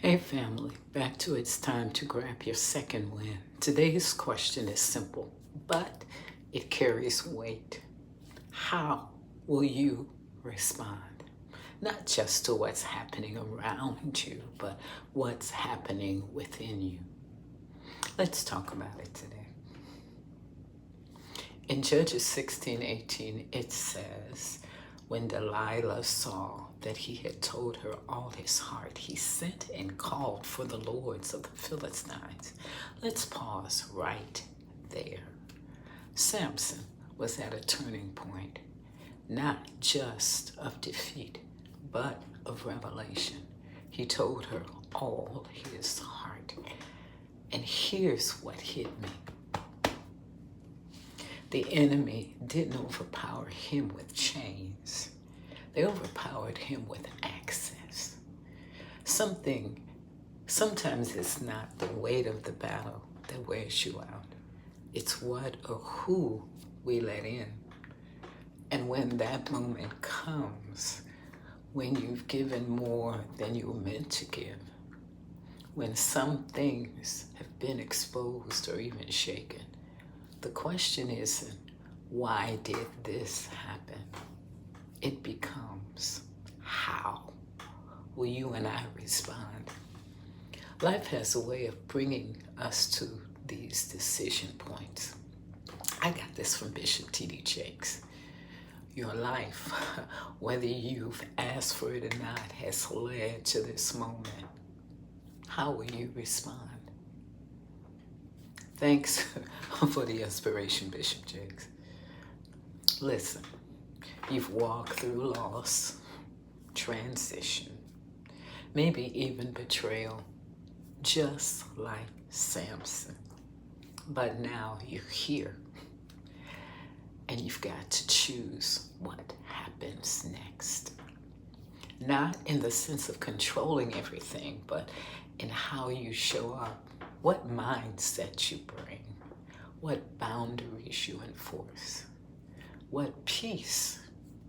Hey family, back to it's time to grab your second win. Today's question is simple, but it carries weight. How will you respond? Not just to what's happening around you, but what's happening within you. Let's talk about it today. In Judges 16:18, it says, when Delilah saw that he had told her all his heart, he sent and called for the lords of the Philistines. Let's pause right there. Samson was at a turning point, not just of defeat, but of revelation. He told her all his heart. And here's what hit me. The enemy didn't overpower him with chains. They overpowered him with access. Sometimes it's not the weight of the battle that wears you out. It's what or who we let in. And when that moment comes, when you've given more than you were meant to give, when some things have been exposed or even shaken, the question isn't, why did this happen? It becomes, how will you and I respond? Life has a way of bringing us to these decision points. I got this from Bishop T.D. Your life, whether you've asked for it or not, has led to this moment. How will you respond? Thanks for the inspiration, Bishop Jakes. Listen, you've walked through loss, transition, maybe even betrayal, just like Samson. But now you're here, and you've got to choose what happens next. Not in the sense of controlling everything, but in how you show up. What mindset you bring, what boundaries you enforce, what peace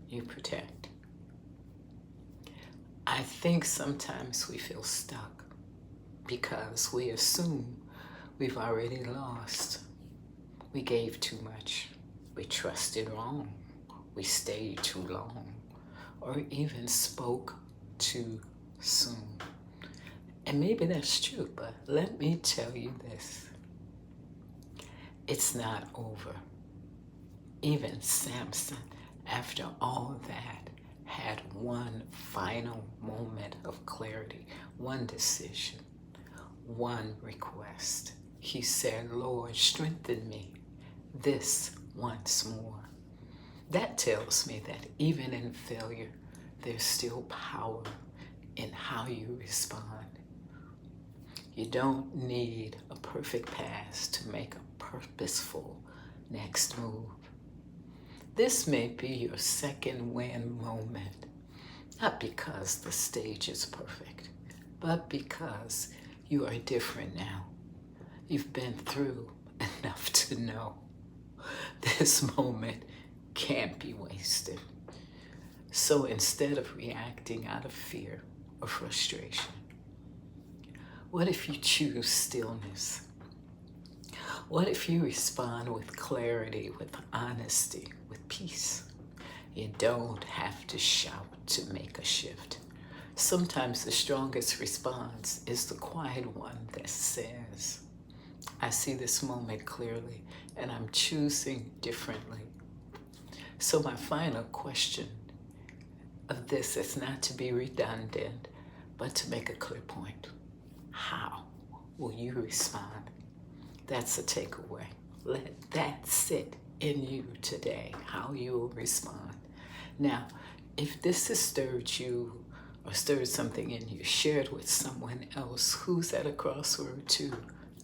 you protect. I think sometimes we feel stuck because we assume we've already lost. We gave too much, we trusted wrong, we stayed too long, or even spoke too soon. And maybe that's true, but let me tell you this. It's not over. Even Samson, after all that, had one final moment of clarity, one decision, one request. He said, Lord, strengthen me this once more. That tells me that even in failure, there's still power in how you respond. You don't need a perfect past to make a purposeful next move. This may be your second win moment, not because the stage is perfect, but because you are different now. You've been through enough to know this moment can't be wasted. So instead of reacting out of fear or frustration, what if you choose stillness? What if you respond with clarity, with honesty, with peace? You don't have to shout to make a shift. Sometimes the strongest response is the quiet one that says, I see this moment clearly and I'm choosing differently. So my final question of this is not to be redundant, but to make a clear point. How will you respond? That's a takeaway. Let that sit in you today, how you will respond. Now, if this has stirred you or stirred something in you, share it with someone else who's at a crossroad too.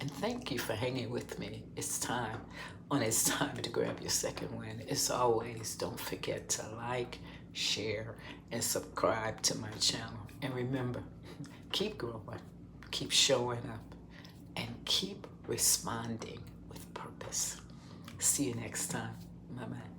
And thank you for hanging with me. It's time to grab your second win. As always, don't forget to like, share, and subscribe to my channel. And remember, keep growing, keep showing up, and keep responding with purpose. See you next time. Bye-bye.